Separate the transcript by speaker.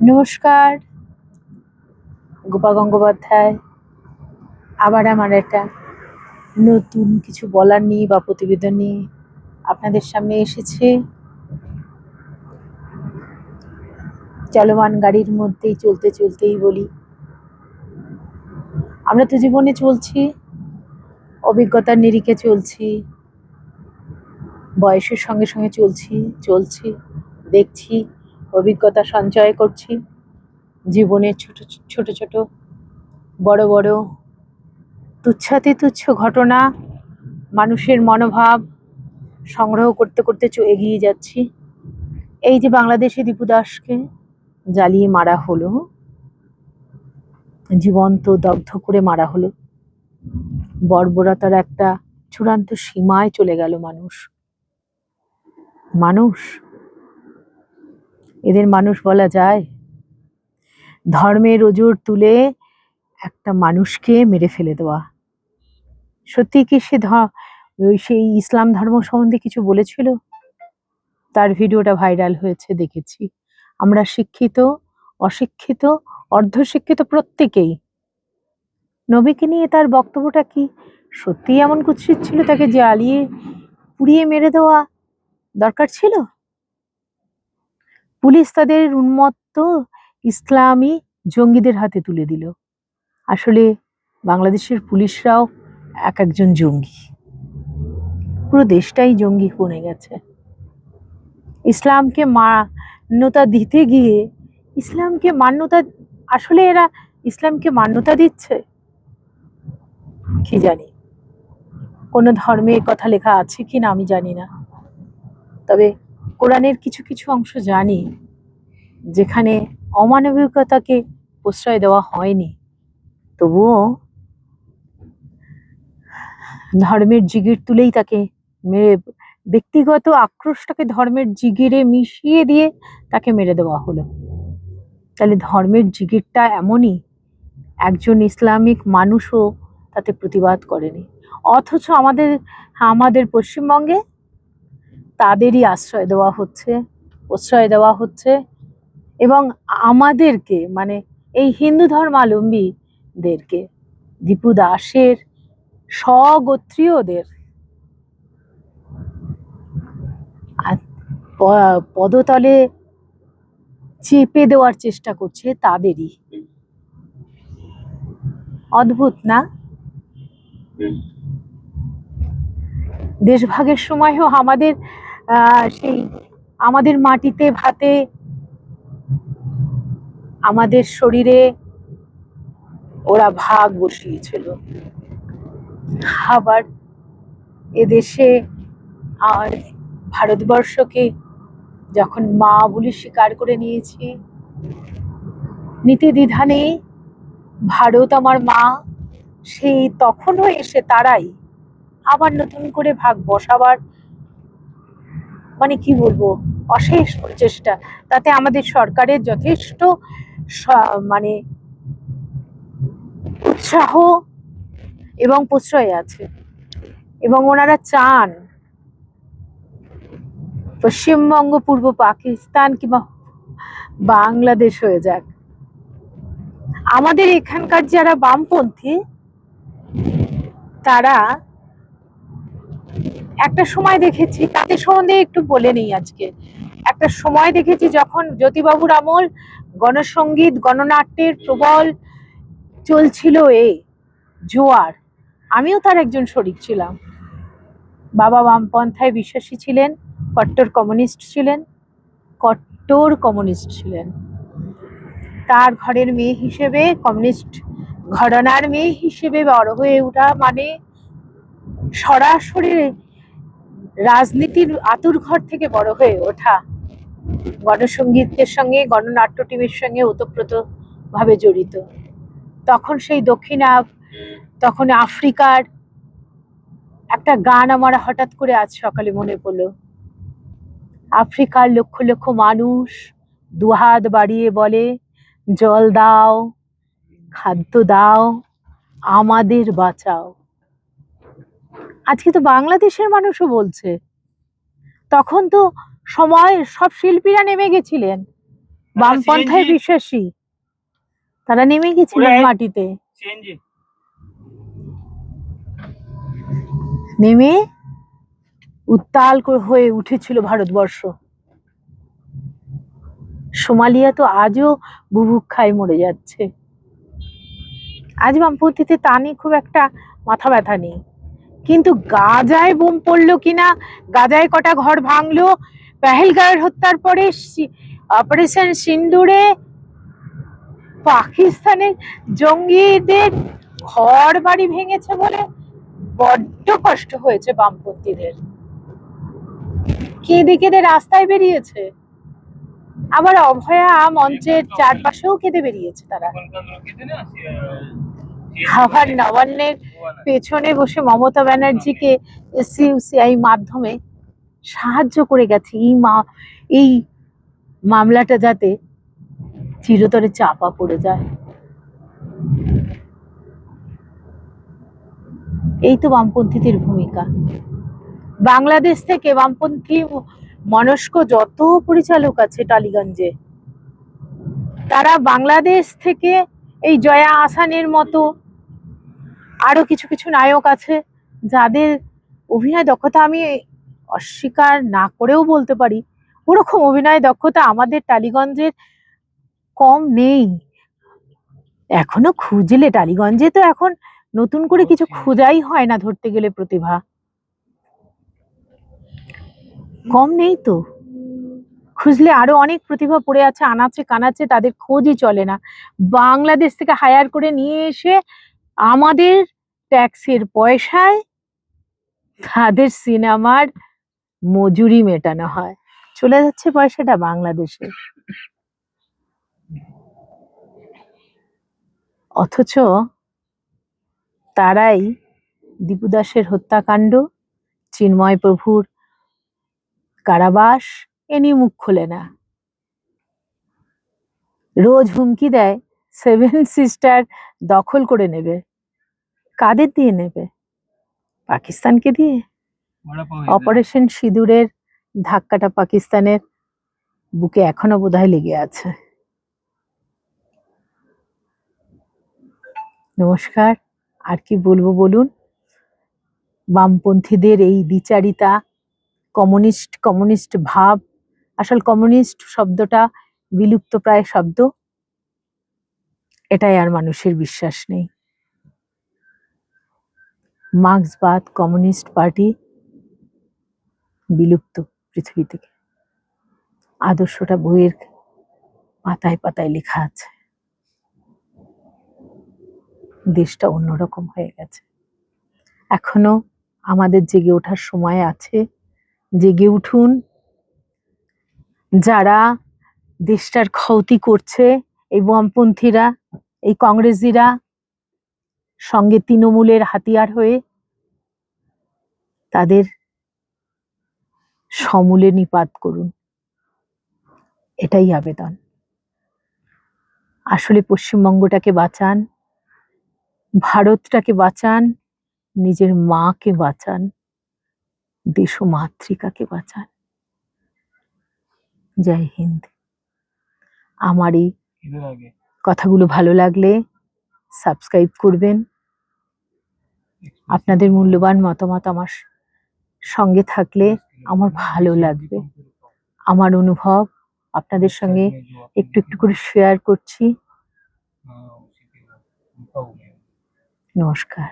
Speaker 1: নমস্কার, গোপা গঙ্গোপাধ্যায় আবার আমার একটা নতুন কিছু বলার নিয়ে বা প্রতিবেদন নিয়ে আপনাদের সামনে এসেছে। চলমান গাড়ির মধ্যেই চলতে চলতেই বলি, আমরা তো জীবনে চলছি, অভিজ্ঞতার নিরিখে চলছি, বয়সের সঙ্গে সঙ্গে চলছি, দেখছি, অভিজ্ঞতা সঞ্চয় করছি। জীবনের ছোট ছোট ছোট বড় বড় তুচ্ছাতি তুচ্ছ ঘটনা, মানুষের মনোভাব সংগ্রহ করতে করতে এগিয়ে যাচ্ছি। এই যে বাংলাদেশে দীপু দাসকে জ্বালিয়ে মারা হলো, জীবন্ত দগ্ধ করে মারা হলো, বর্বরতার একটা চূড়ান্ত সীমায় চলে গেল মানুষ। এদের মানুষ বলা যায়? ধর্মের ওজোর তুলে একটা মানুষকে মেরে ফেলে দেওয়া। সত্যি কি সেই ইসলাম ধর্ম সম্বন্ধে কিছু বলেছিল? তার ভিডিওটা ভাইরাল হয়েছে, দেখেছি। আমরা শিক্ষিত, অশিক্ষিত, অর্ধশিক্ষিত প্রত্যেকেই। নবীকে নিয়ে তার বক্তব্যটা কি সত্যিই এমন কুৎসিত ছিল? তাকে জ্বালিয়ে পুড়িয়ে মেরে দেওয়া দরকার ছিল? পুলিশ তাদের উন্মত্ত ইসলামী জঙ্গিদের হাতে তুলে দিল। আসলে বাংলাদেশের পুলিশরাও এক একজন জঙ্গি, পুরো দেশটাই জঙ্গি বনে গেছে। ইসলামকে মান্যতা দিতে গিয়ে আসলে এরা ইসলামকে মান্যতা দিচ্ছে কি জানি। কোনো ধর্মের কথা লেখা আছে কি না আমি জানি না, তবে কোরআনের কিছু কিছু অংশ জানি যেখানে অমানবিকতাকে প্রশ্রয় দেওয়া হয়নি, তবুও ধর্মের জিগির তুলেই তাকে মেরে, ব্যক্তিগত আক্রোশটাকে ধর্মের জিগিরে মিশিয়ে দিয়ে তাকে মেরে দেওয়া হলো। তাহলে ধর্মের জিগিরটা এমনই, একজন ইসলামিক মানুষও তাতে প্রতিবাদ করেনি। অথচ আমাদের পশ্চিমবঙ্গে তাদেরই প্রশ্রয় দেওয়া হচ্ছে এবং আমাদেরকে, মানে এই হিন্দু ধর্মাবলম্বীদেরকে, দীপু দাসের স্বগোত্রীয়দের পদতলে চেপে দেওয়ার চেষ্টা করছে তাদেরই। অদ্ভুত না? দেশভাগের সময়ও আমাদের মাটিতে ভাতে, আমাদের শরীরে ওরা ভাগ বসিয়েছিল। আবার এদেশে আর ভারতবর্ষকে যখন মা বলে স্বীকার করে নিয়েছি, নীতি দ্বিধা নেই, ভারত আমার মা, সেই তখনও এসে তারাই আবার নতুন করে ভাগ বসাবার, মানে কি বলবো, অশেষ প্রচেষ্টা। তাতে আমাদের সরকারের যথেষ্ট মানে উৎসাহ এবং প্রশ্রয় আছে, এবং ওনারা চান পশ্চিমবঙ্গ পূর্ব পাকিস্তান কিংবা বাংলাদেশ হয়ে যাক। আমাদের এখানকার যারা বামপন্থী, তারা একটা সময় দেখেছি, তাদের সম্বন্ধে একটু বলে নেই আজকে। একটা সময় দেখেছি যখন জ্যোতিবাবুর আমল গণসঙ্গীত গণনাট্যের প্রবল চলছিল, জোয়ার, আমিও তার একজন শরিক ছিলাম। বাবা বামপন্থায় বিশ্বাসী ছিলেন, কট্টর কমিউনিস্ট ছিলেন। তার ঘরের মেয়ে হিসেবে, কমিউনিস্ট ঘরানার মেয়ে হিসেবে বড় হয়ে ওঠা মানে সরাসরি রাজনীতির আতুর ঘর থেকে বড় হয়ে ওঠা, গণসঙ্গীতের সঙ্গে গণনাট্য টিমের সঙ্গে ওতপ্রোত ভাবে জড়িত। তখন সেই তখন আফ্রিকার একটা গান আমার হঠাৎ করে আজ সকালে মনে পড়লো। আফ্রিকার লক্ষ লক্ষ মানুষ দুহাত বাড়িয়ে বলে, জল দাও, খাদ্য দাও, আমাদের বাঁচাও। আজকে তো বাংলাদেশের মানুষও বলছে। তখন তো সব শিল্পীরা নেমে গেছিলেন, বামপন্থায় বিশ্বাসী, তারা নেমে গেছিলেন মাটিতে, নেমে উত্তাল হয়ে উঠেছিল ভারতবর্ষ। সোমালিয়া তো আজও বুভুক্ষায় মরে যাচ্ছে। আজ বামপন্থীতে তা নিয়ে খুব একটা মাথা ব্যথা নেই, কিন্তু গাজায় বোম পড়লো কিনা, গাজায় কটা ঘর ভাঙলো, পেহেলগাঁওয়ের হত্যার পরে অপারেশন সিন্দুরে পাকিস্তানের জঙ্গিদের ঘর বাড়ি ভেঙেছে বলে বড্ড কষ্ট হয়েছে বামপন্থীদের। কেঁদে কেঁদে রাস্তায় বেরিয়েছে, আবার অভয়া মঞ্চের চারপাশেও কেঁদে বেরিয়েছে তারা। আবার নবান্নের পেছনে বসে মমতা ব্যানার্জিকে এসইউসিআই মাধ্যমে সাহায্য করে গেছে এই মামলাটা যাতে চিরতরে চাপা পড়ে যায়। এই তো বামপন্থীদের ভূমিকা। বাংলাদেশ থেকে বামপন্থী মনস্ক যত পরিচালক আছে টালিগঞ্জে, তারা বাংলাদেশ থেকে এই জয়া আহসানের মতো আরো কিছু কিছু নায়ক আছে যাদের অভিনয় দক্ষতা আমি অস্বীকার না করেও বলতে পারি, ওরকম অভিনয় দক্ষতা আমাদের টালিগঞ্জের কম নেই। এখনো খুঁজলে টালিগঞ্জে তো এখন নতুন করে কিছু খোঁজাই হয় না, ধরতে গেলে প্রতিভা কম নেই তো। খুঁজলে আরো অনেক প্রতিভা পড়ে আছে আনাচে কানাচে, তাদের খোঁজই চলে না। বাংলাদেশ থেকে হায়ার করে নিয়ে এসে আমাদের ট্যাক্সের পয়সায় তাদের সিনেমার মজুরি মেটানো হয়, চলে যাচ্ছে পয়সাটা বাংলাদেশে। অথচ তারাই দীপু দাসের হত্যাকাণ্ড, চিন্ময় প্রভুর কারাবাস এ নিয়ে মুখ খোলে না। রোজ হুমকি দেয় সেভেন সিস্টার দখল করে নেবে। কাদের দিয়ে নেবে? পাকিস্তানকে দিয়ে। অপারেশন সিঁদুরের ধাক্কাটা পাকিস্তানের বুকে এখনো বোধহয় লেগে আছে। নমস্কার, আর কি বলবো বলুন। বামপন্থীদের এই দ্বিচারিতা, কমিউনিস্ট ভাব, আসল কমিউনিস্ট শব্দটা বিলুপ্ত প্রায় শব্দ, এটাই আর মানুষের বিশ্বাস নেই। মার্ক্সবাদ, কমিউনিস্ট পার্টি বিলুপ্ত পৃথিবী থেকে। আদর্শটা বইয়ের পাতায় পাতায় লেখা আছে, দেশটা অন্যরকম হয়ে গেছে। এখনো আমাদের জেগে ওঠার সময় আছে, জেগে উঠুন। যারা দেশটার ক্ষতি করছে, এই বামপন্থীরা, এই কংগ্রেসিরা, সঙ্গে তৃণমূলের হাতিয়ার হয়ে, তাদের সমূলে নিপাত করুন, এটাই আবেদন। আসলে পশ্চিমবঙ্গটাকে বাঁচান, ভারতটাকে বাঁচান, নিজের মাকে বাঁচান, দেশ ও মাতৃকাকে বাঁচান। জয় হিন্দ। আমার এই কথাগুলো ভালো লাগলে সাবস্ক্রাইব করবেন। আপনাদের মূল্যবান মতামত আমার সঙ্গে থাকলে আমার ভালো লাগবে। আমার অনুভব আপনাদের সঙ্গে একটু একটু করে শেয়ার করছি। নমস্কার।